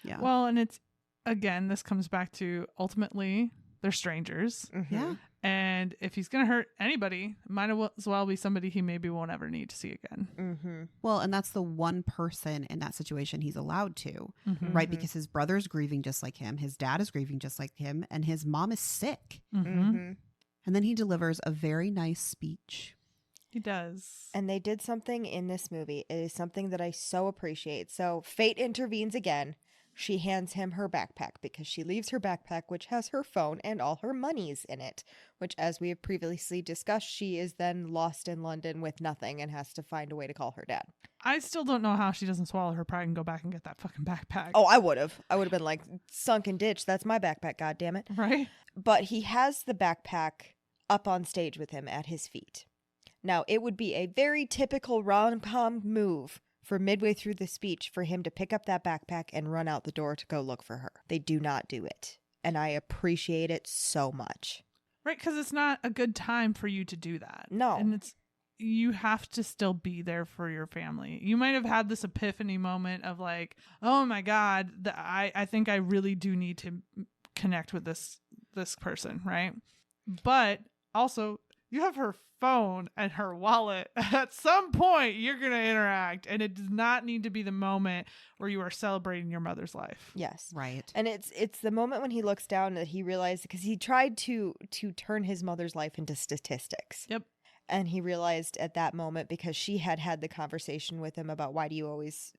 Yeah. Well, and it's, again, this comes back to ultimately they're strangers. Mhm. Yeah. And if he's going to hurt anybody, it might as well be somebody he maybe won't ever need to see again. Mhm. Well, and that's the one person in that situation he's allowed to, Mhm. right? Mhm. Because his brother's grieving just like him, his dad is grieving just like him, and his mom is sick. Mhm. Mhm. And then he delivers a very nice speech. He does. And they did something in this movie. It is something that I so appreciate. So fate intervenes again. She hands him her backpack because she leaves her backpack, which has her phone and all her monies in it, which, as we have previously discussed, she is then lost in London with nothing and has to find a way to call her dad. I still don't know how she doesn't swallow her pride and go back and get that fucking backpack. Oh, I would have. I would have been like, sunken ditch. That's my backpack. God damn it. Right? But he has the backpack up on stage with him at his feet. Now, it would be a very typical rom-com move for midway through the speech for him to pick up that backpack and run out the door to go look for her. They do not do it. And I appreciate it so much. Right, because it's not a good time for you to do that. No. And you have to still be there for your family. You might have had this epiphany moment of like, oh my God, I think I really do need to connect with this person, right? But also, you have her phone and her wallet. At some point, you're going to interact, and it does not need to be the moment where you are celebrating your mother's life. Yes. Right. And it's the moment when he looks down that he realized, because he tried to turn his mother's life into statistics. Yep. And he realized at that moment, because she had the conversation with him about why do you always,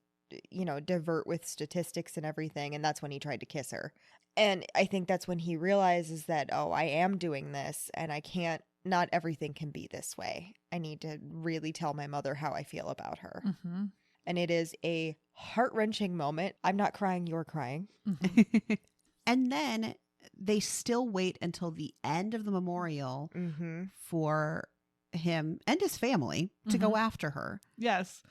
divert with statistics and everything. And that's when he tried to kiss her. And I think that's when he realizes that, oh, I am doing this and I can't, not everything can be this way. I need to really tell my mother how I feel about her. Mm-hmm. And it is a heart-wrenching moment. I'm not crying, you're crying. Mm-hmm. And then they still wait until the end of the memorial Mm-hmm. for him and his family to go after her. Yes.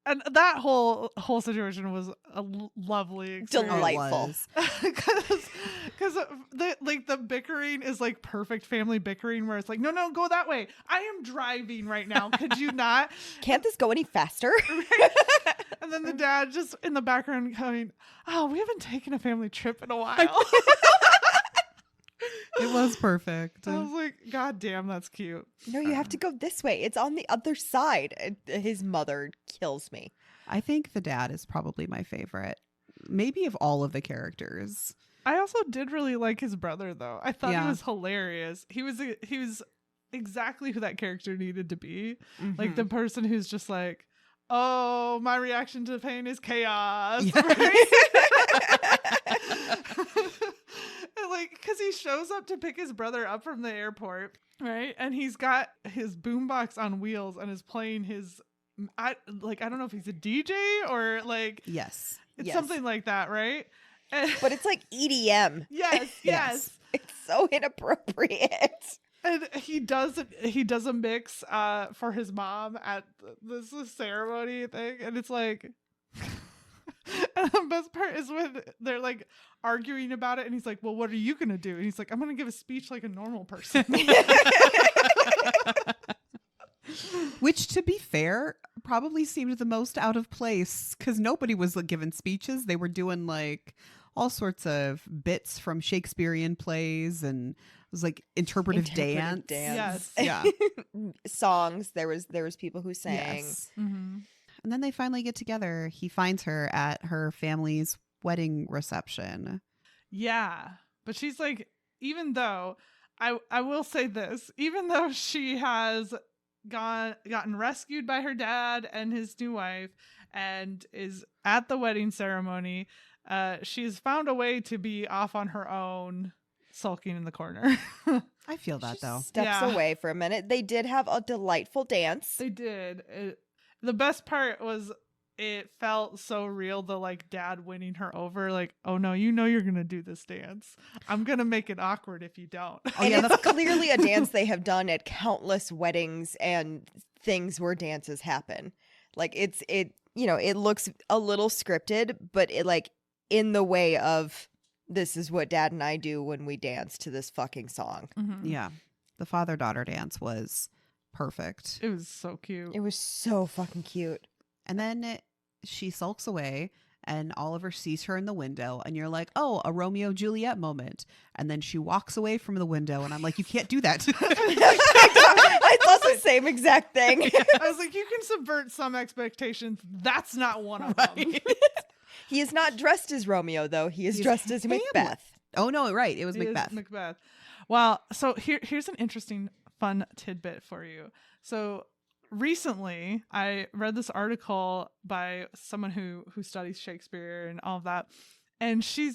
And that whole situation was a lovely experience. Delightful. Because the bickering is like perfect family bickering where it's like, no, go that way. I am driving right now. Could you not? Can't this go any faster? And then the dad just in the background going, oh, we haven't taken a family trip in a while. It was perfect. I was like, God damn, that's cute. No, you have to go this way. It's on the other side. His mother kills me. I think the dad is probably my favorite, maybe of all of the characters. I also did really like his brother, though. I thought Yeah. he was hilarious. He was exactly who that character needed to be. Like the person who's just like, oh, my reaction to pain is chaos. Yeah. Right? And like, because he shows up to pick his brother up from the airport, right? And he's got his boombox on wheels and is playing his, I don't know if he's a DJ or like, Yes. it's Yes. something like that, right? And, But it's like EDM. yes. It's so inappropriate. And he does a mix for his mom at this ceremony thing, and it's like, and the best part is when they're like arguing about it, and he's like, "Well, what are you gonna do?" And he's like, "I'm gonna give a speech like a normal person." Which, to be fair, probably seemed the most out of place because nobody was like, giving speeches. They were doing like all sorts of bits from Shakespearean plays, and it was like interpretive dance. Yes. Yeah. Songs. There was people who sang. Yes. Mm-hmm. And then they finally get together. He finds her at her family's wedding reception. Yeah. But she's like, even though I will say this, even though she has gotten rescued by her dad and his new wife and is at the wedding ceremony, she's found a way to be off on her own, sulking in the corner. I feel that, though. Steps away for a minute. They did have a delightful dance. They did. The best part was it felt so real, the like dad winning her over, like, oh no, you know you're gonna do this dance. I'm gonna make it awkward if you don't. Oh, and it's clearly a dance they have done at countless weddings and things where dances happen. Like it looks a little scripted, but it like in the way of this is what Dad and I do when we dance to this fucking song. Mm-hmm. Yeah. The father-daughter dance was perfect. It was so cute. It was so fucking cute. And then she sulks away and Oliver sees her in the window and you're like, oh, a Romeo Juliet moment. And then she walks away from the window and I'm like, you can't do that. I thought the same exact thing. I was like, you can subvert some expectations. That's not one of them. He is not dressed as Romeo, though. He's dressed as Hamlet. Macbeth. Oh, no, right. It was It is Macbeth. Macbeth. Well, so here's an interesting, fun tidbit for you. So recently, I read this article by someone who studies Shakespeare and all of that. And she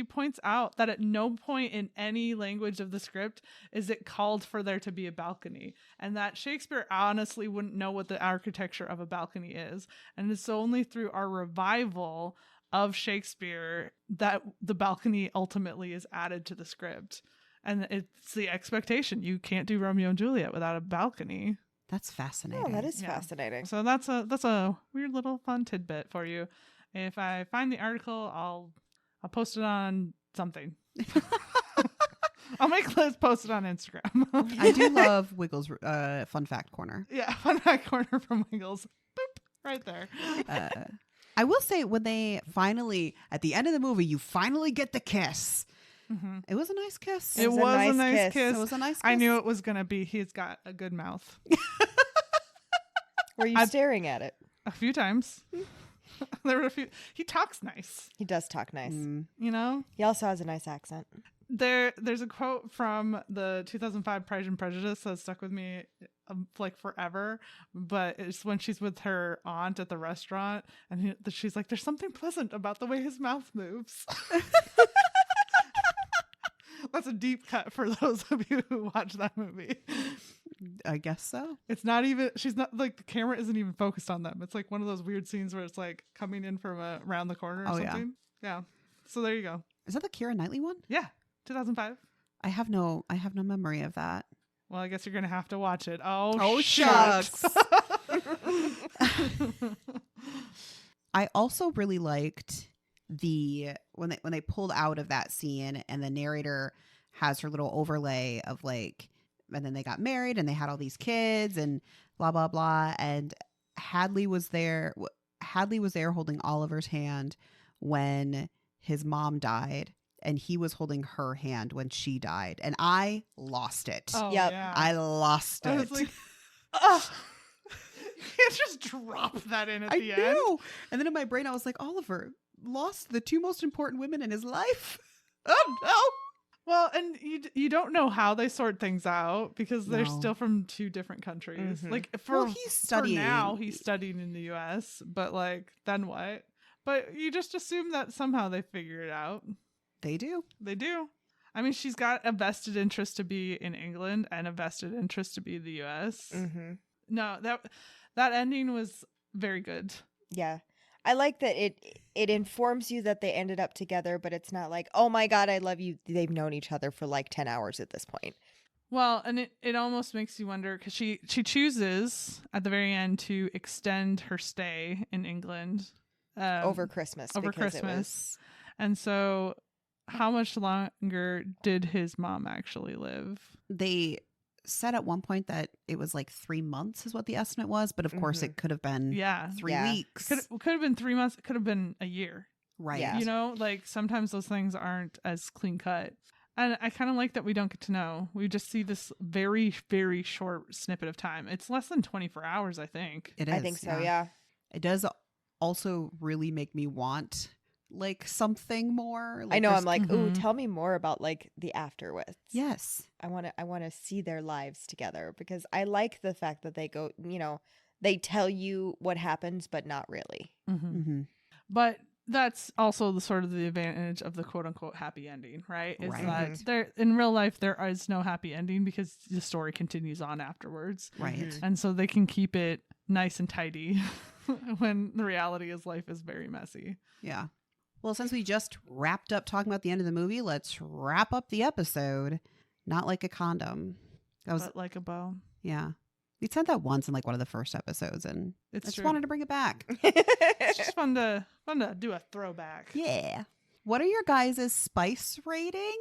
points out that at no point in any language of the script is it called for there to be a balcony, and that Shakespeare honestly wouldn't know what the architecture of a balcony is. And it's only through our revival of Shakespeare that the balcony ultimately is added to the script. And it's the expectation. You can't do Romeo and Juliet without a balcony. That's fascinating. Oh, that is Yeah. fascinating. So that's a weird little fun tidbit for you. If I find the article, I'll post it on something. I'll make Liz post it on Instagram. I do love Wiggles' fun fact corner. Yeah, fun fact corner from Wiggles. Boop, right there. I will say when they finally, at the end of the movie, you finally get the kiss. Mm-hmm. It was a nice kiss. It was a nice kiss. It was a nice kiss. I knew it was going to be. He's got a good mouth. Were you staring at it? A few times. There were a few. He talks nice. He does talk nice. Mm. You know? He also has a nice accent. There's a quote from the 2005 Pride and Prejudice that stuck with me like forever, but it's when she's with her aunt at the restaurant and she's like, there's something pleasant about the way his mouth moves. That's a deep cut for those of you who watch that movie. I guess so. It's not even, she's not like, the camera isn't even focused on them. It's like one of those weird scenes where it's like coming in from around the corner or something. Yeah. So there you go. Is that the Keira Knightley one? Yeah. 2005. I have no memory of that. Well, I guess you're going to have to watch it. Oh, Oh, shucks. I also really liked when they pulled out of that scene and the narrator has her little overlay of like, and then they got married and they had all these kids and blah blah blah, and Hadley was there holding Oliver's hand when his mom died, and he was holding her hand when she died, and I lost it. Oh, Yep. yeah. I lost it. I was like, oh, you can't just drop that in at I the end. knew. And then in my brain, I was like, Oliver lost the two most important women in his life. Oh no. Well, and you don't know how they sort things out because they're No. still from two different countries. Mhm. Like Well, he's studying. For now, he's studying in the U.S., but like, then what? But you just assume that somehow they figure it out. They do. They do. I mean, she's got a vested interest to be in England and a vested interest to be the U.S. Mm-hmm. No, that ending was very good. Yeah. I like that it informs you that they ended up together, but it's not like, oh my God, I love you. They've known each other for like 10 hours at this point. Well, and it almost makes you wonder because she chooses at the very end to extend her stay in England Over Christmas. over because Christmas. It was, And so how much longer did his mom actually live? They said at one point that it was like 3 months is what the estimate was, but of course Mhm. it could have been Yeah. 3 Yeah. weeks. Could have been 3 months. It could have been a year. Right. Yeah. You know, like sometimes those things aren't as clean cut. And I kind of like that we don't get to know. We just see this very, very short snippet of time. It's less than 24 hours, I think. It is. I think so, yeah. it does also really make me want like something more. I Like, know. there's- I'm like, ooh, Mhm. tell me more about like the afterwards. yes. I want to see their lives together because I like the fact that they go, they tell you what happens, but not really. Mhm. Mm-hmm. But that's also the sort of the advantage of the quote unquote happy ending, right? Is Right. that there in real life there is no happy ending because the story continues on afterwards. Right. Mhm. And so they can keep it nice and tidy when the reality is life is very messy. Yeah. Well, since we just wrapped up talking about the end of the movie, let's wrap up the episode. Not like a condom. That was, But like a bow. yeah. We said that once in like one of the first episodes, and I It's just true. wanted to bring it back. It's just fun to do a throwback. Yeah. What are your guys' spice rating?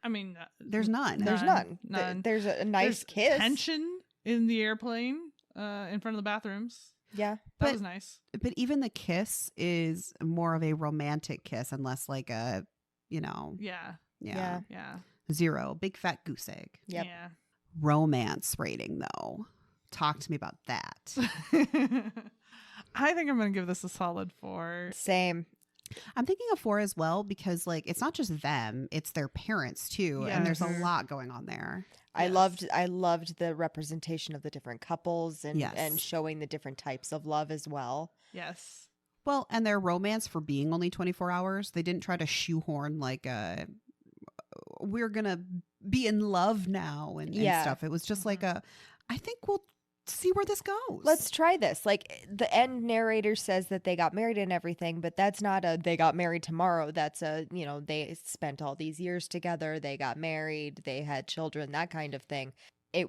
I mean, There's none. There's none. None. There's a nice There's kiss. tension in the airplane in front of the bathrooms. Yeah. That But- was nice. But even the kiss is more of a romantic kiss, unless like a, yeah. Yeah. Yeah. 0. Big fat goose egg. Yep. Yeah. Romance rating, though. Talk to me about that. I think I'm going to give this a solid 4. Same. I'm thinking of 4 as well because like it's not just them, it's their parents too, and there's a Yes. lot going on there. I Yes. loved the representation of the different couples and Yes. showing the different types of love as well. Yes. Well, and their romance for being only 24 hours, they didn't try to shoehorn like we're gonna be in love now and Yeah. stuff. It was just like I think we'll see where this goes. Let's try this. Like the end narrator says that they got married and everything, but that's not a they got married tomorrow. That's a, they spent all these years together. They got married. They had children, that kind of thing.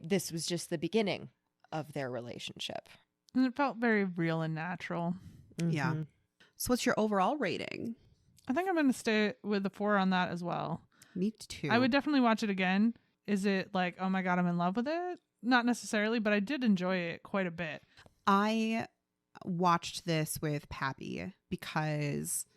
This was just the beginning of their relationship. And it felt very real and natural. Yeah. Mhm. So what's your overall rating? I think I'm going to stay with the 4 on that as well. Me too. I would definitely watch it again. Is it like, oh my God, I'm in love with it? Not necessarily, but I did enjoy it quite a bit. I watched this with Pappy because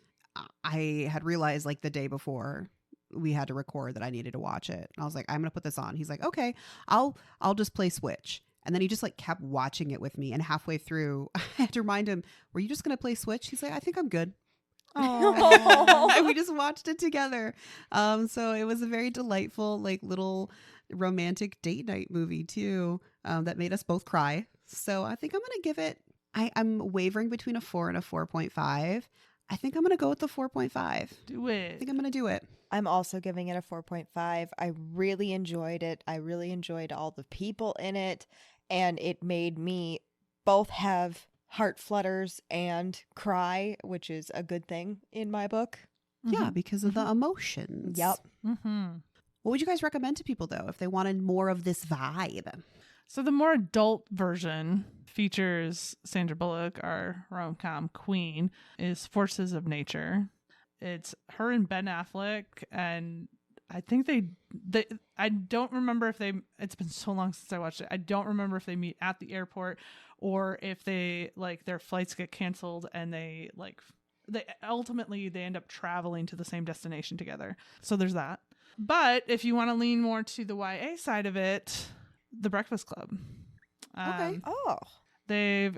I had realized like the day before we had to record that I needed to watch it. And I was like, I'm going to put this on. He's like, okay, I'll just play Switch. And then he just like kept watching it with me. And halfway through, I had to remind him, were you just going to play Switch? He's like, I think I'm good. And we just watched it together. So it was a very delightful, like little romantic date night movie too, that made us both cry. So I think I'm going to give it, I'm wavering between a 4 and a 4.5. I think I'm going to go with the 4.5. Do I it. think I'm going to do it. I'm also giving it a 4.5. I really enjoyed it. I really enjoyed all the people in it. And it made me both have heart flutters and cry, which is a good thing in my book. Yeah, because of the emotions. Yep. Mm-hmm. What would you guys recommend to people though if they wanted more of this vibe? So the more adult version features Sandra Bullock, our rom-com queen, is Forces of Nature. It's her and Ben Affleck, and I think they I don't remember if they, it's been so long since I watched it. I don't remember if they meet at the airport or if they like their flights get canceled and they ultimately end up traveling to the same destination together. So there's that. But if you want to lean more to the YA side of it, The Breakfast Club. Okay. Oh. They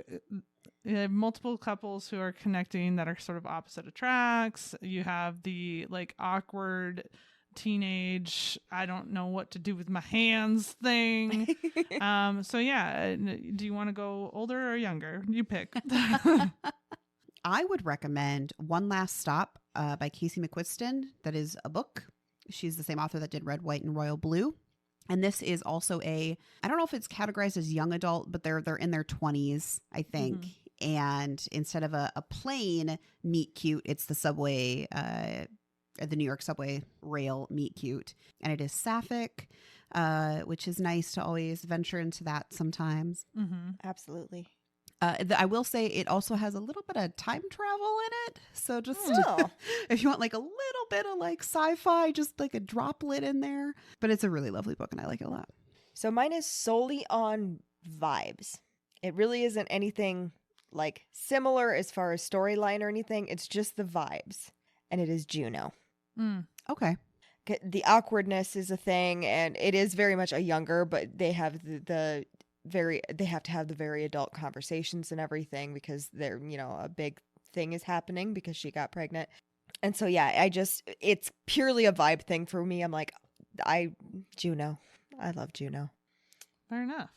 have multiple couples who are connecting that are sort of opposite attracts. You have the like awkward teenage, I don't know what to do with my hands thing. So yeah, do you want to go older or younger? You pick. I would recommend One Last Stop by Casey McQuiston. That is a book. She's the same author that did Red, White, and Royal Blue. And this is also I don't know if it's categorized as young adult, but they're in their 20s, I think. And instead of a plane meet cute, it's the subway, the New York subway rail meet cute. And it is sapphic, which is nice to always venture into that sometimes. Mm-hmm. Absolutely. I will say it also has a little bit of time travel in it. So just Oh. if you want like a little bit of like sci-fi, just like a droplet in there. But it's a really lovely book and I like it a lot. So mine is solely on vibes. It really isn't anything like similar as far as storyline or anything. It's just the vibes. And it is Juno. Mm. Okay. The awkwardness is a thing, and it is very much a younger, but they have the they have to have the very adult conversations and everything because they're, a big thing is happening because she got pregnant. And so, yeah, it's purely a vibe thing for me. I'm like, Juno. I love Juno. Fair enough.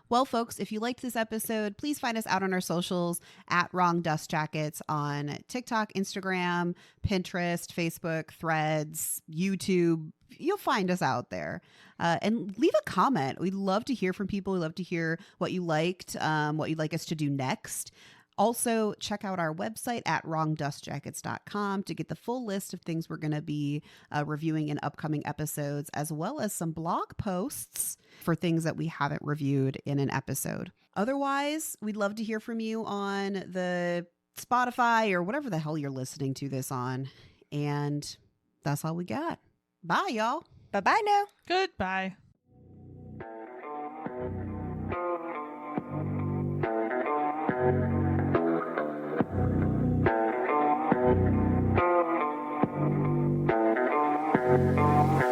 Well, folks, if you liked this episode, please find us out on our socials at Wrong Dust Jackets on TikTok, Instagram, Pinterest, Facebook, Threads, YouTube. You'll find us out there. And leave a comment. We'd love to hear from people. We'd love to hear what you liked, what you'd like us to do next. Also, check out our website at wrongdustjackets.com to get the full list of things we're going to be reviewing in upcoming episodes, as well as some blog posts for things that we haven't reviewed in an episode. Otherwise, we'd love to hear from you on the Spotify or whatever the hell you're listening to this on. And that's all we got. Bye, y'all. Bye-bye now. Goodbye. Thank you.